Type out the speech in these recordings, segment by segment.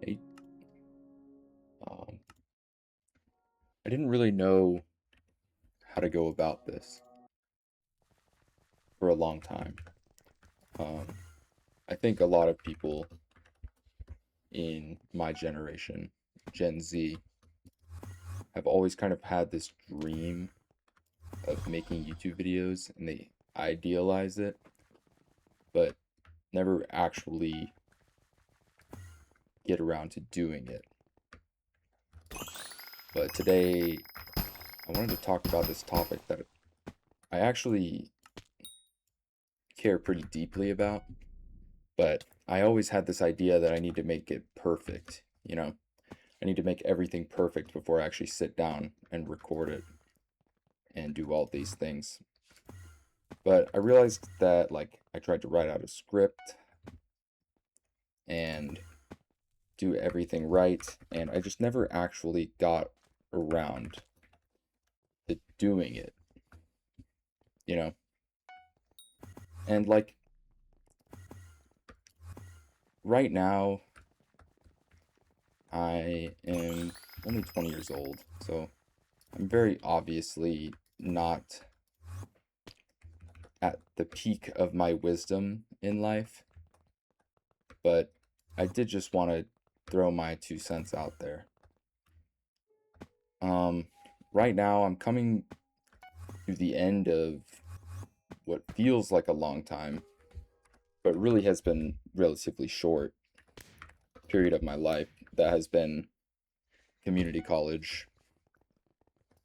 I um, I didn't really know how to go about this for a long time. Um, I think a lot of people in my generation, Gen Z, have always kind of had this dream of making YouTube videos and they idealize it, but never actually get around to doing it. But today, I wanted to talk about this topic that I actually care pretty deeply about, but I always had this idea that I need to make it perfect, you know? I need to make everything perfect before I actually sit down and record it and do all these things. But I realized that, like, I tried to write out a script and do everything right, and I just never actually got around to doing it, you know? And, like, right now, I am only 20 years old, so I'm very obviously not at the peak of my wisdom in life, but I did just want to throw my 2 cents out there. Um, right now, I'm coming to the end of what feels like a long time, but really has been relatively short period of my life. That has been community college,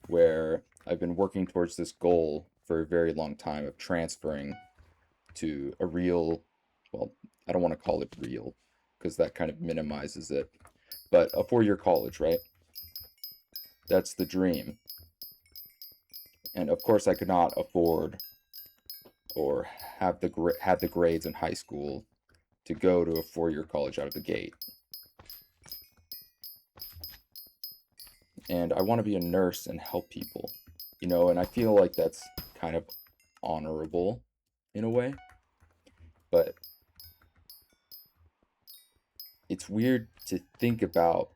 where I've been working towards this goal for a very long time of transferring to a real, well, I don't want to call it real because that kind of minimizes it, but a 4 year college, right? That's the dream. And of course, I could not afford or have the grades in high school to go to a 4 year college out of the gate. And I want to be a nurse and help people, and I feel like that's kind of honorable in a way, but it's weird to think about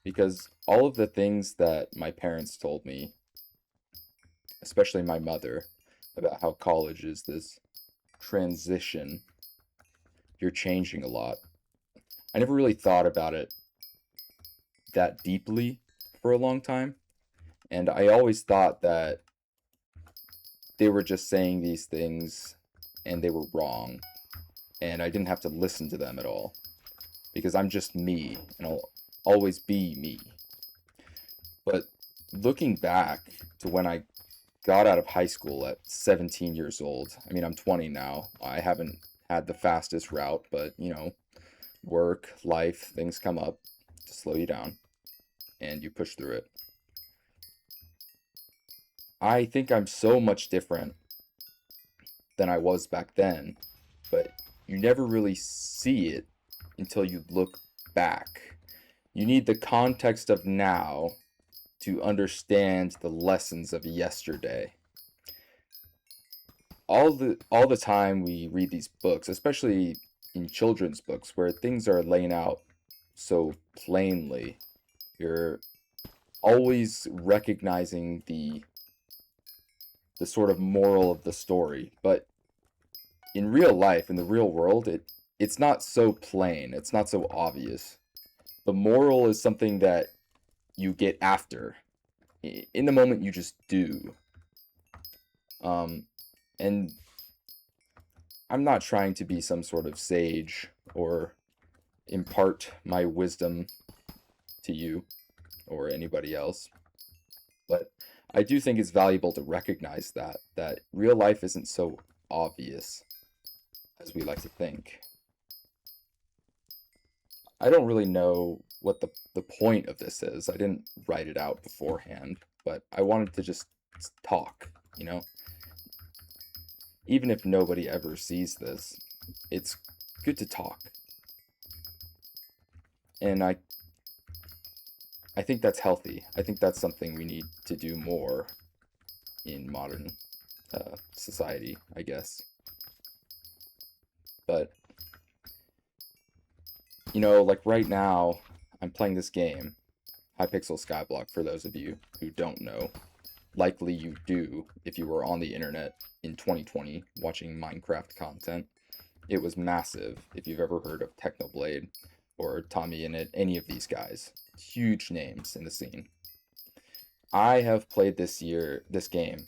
because all of the things that my parents told me, especially my mother, about how college is this transition, you're changing a lot. I never really thought about it that deeply for a long time, and I always thought that they were just saying these things and they were wrong, and I didn't have to listen to them at all because I'm just me and I'll always be me. But looking back to when I got out of high school at 17 years old, I mean, I'm 20 now. I haven't had the fastest route, but work, life, things come up to slow you down and you push through it. I think I'm so much different than I was back then, but you never really see it until you look back. You need the context of now to understand the lessons of yesterday. All the time we read these books, especially in children's books where things are laying out so plainly, you're always recognizing the sort of moral of the story. But in real life, in the real world, it's not so plain. It's not so obvious. The moral is something that you get after. In the moment, you just do. Um, and I'm not trying to be some sort of sage or impart my wisdom to you or anybody else, but I do think it's valuable to recognize that real life isn't so obvious as we like to think. I don't really know what the point of this is. I didn't write it out beforehand, but I wanted to just talk, you know? Even if nobody ever sees this, it's good to talk. And I think that's healthy. I think that's something we need to do more in modern society, I guess. But like right now, I'm playing this game, Hypixel Skyblock, for those of you who don't know. Likely you do if you were on the internet in 2020 watching Minecraft content. It was massive if you've ever heard of Technoblade or TommyInnit, any of these guys. Huge names in the scene. I have played this game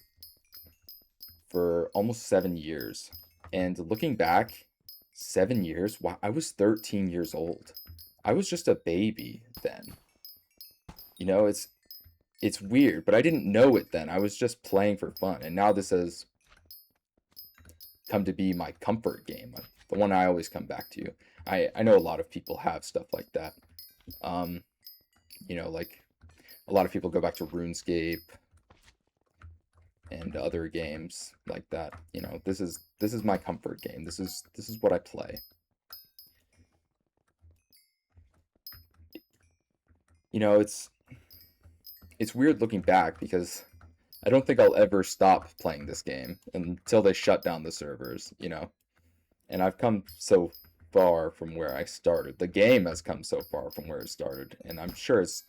for almost 7 years. And looking back, 7 years, wow, I was 13 years old. I was just a baby then. It's weird, but I didn't know it then. I was just playing for fun. And now this has come to be my comfort game, the one I always come back to. I know a lot of people have stuff like that. Um, like a lot of people go back to RuneScape and other games like that. This is my comfort game. This is what I play. It's weird looking back because I don't think I'll ever stop playing this game until they shut down the servers. And I've come so far from where I started. The game has come so far from where it started, and I'm sure it's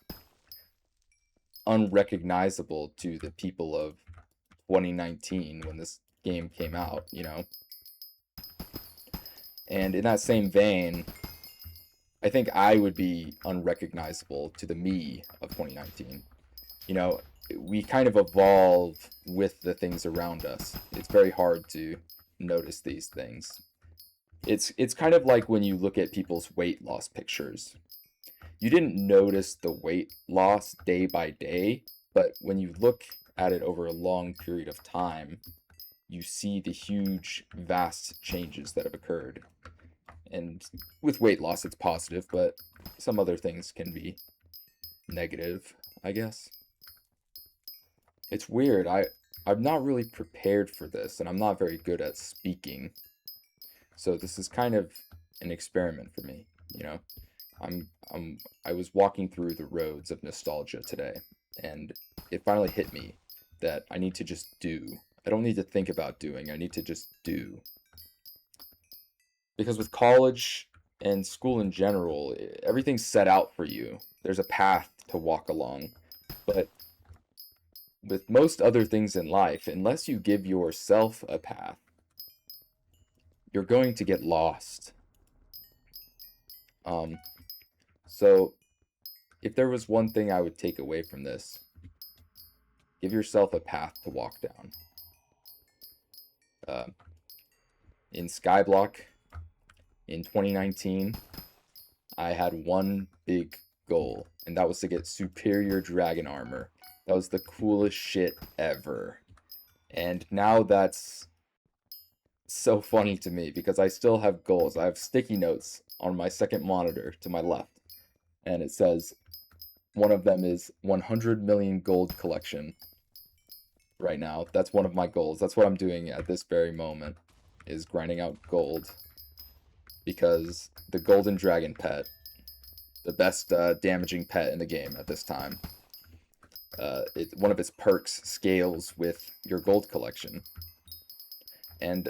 unrecognizable to the people of 2019 when this game came out. And in that same vein, I think I would be unrecognizable to the me of 2019. We kind of evolve with the things around us. It's very hard to notice these things. It's kind of like when you look at people's weight loss pictures. You didn't notice the weight loss day by day, but when you look at it over a long period of time, you see the huge, vast changes that have occurred. And with weight loss, it's positive, but some other things can be negative, I guess. It's weird. I'm not really prepared for this, and I'm not very good at speaking. So this is kind of an experiment for me. I was walking through the roads of nostalgia today, and it finally hit me that I need to just do. I don't need to think about doing. I need to just do. Because with college and school in general, everything's set out for you. There's a path to walk along. But with most other things in life, unless you give yourself a path, you're going to get lost. So if there was one thing I would take away from this, give yourself a path to walk down. In Skyblock, in 2019, I had one big goal, and that was to get superior dragon armor. That was the coolest shit ever. And now that's so funny to me because I still have goals. I have sticky notes on my second monitor to my left, and it says one of them is 100 million gold collection right now. That's one of my goals. That's what I'm doing at this very moment, is grinding out gold, because the golden dragon pet, the best damaging pet in the game at this time, one of its perks scales with your gold collection. And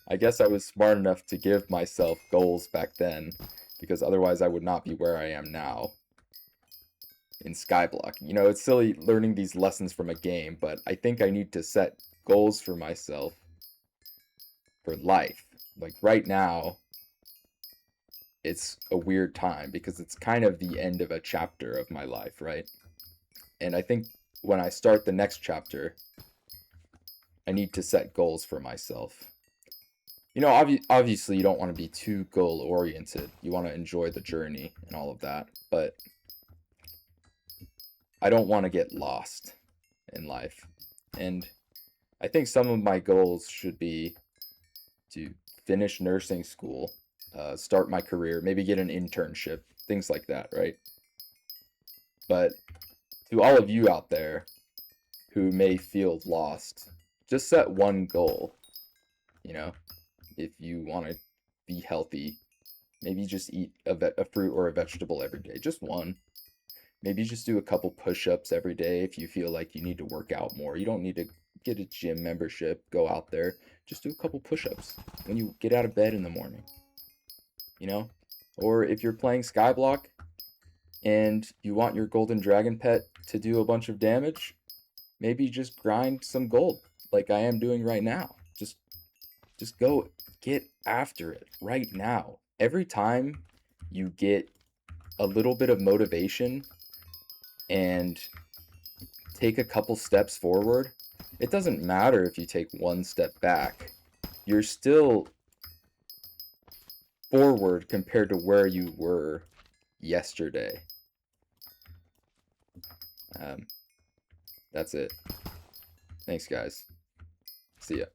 I guess I was smart enough to give myself goals back then, because otherwise I would not be where I am now in Skyblock. It's silly learning these lessons from a game, but I think I need to set goals for myself for life. Like right now, it's a weird time because it's kind of the end of a chapter of my life, right? And I think when I start the next chapter, I need to set goals for myself. Obviously you don't want to be too goal oriented. You want to enjoy the journey and all of that, but I don't want to get lost in life. And I think some of my goals should be to finish nursing school, start my career, maybe get an internship, things like that, right? But to all of you out there who may feel lost, just set one goal. If you want to be healthy, maybe just eat a fruit or a vegetable every day, just one. Maybe just do a couple push-ups every day if you feel like you need to work out more. You don't need to get a gym membership, go out there. Just do a couple push-ups when you get out of bed in the morning. you know? Or if you're playing Skyblock and you want your golden dragon pet to do a bunch of damage, maybe just grind some gold like I am doing right now. Just go get after it right now. Every time you get a little bit of motivation and take a couple steps forward, it doesn't matter if you take one step back. You're still forward compared to where you were yesterday. That's it. Thanks, guys. See ya.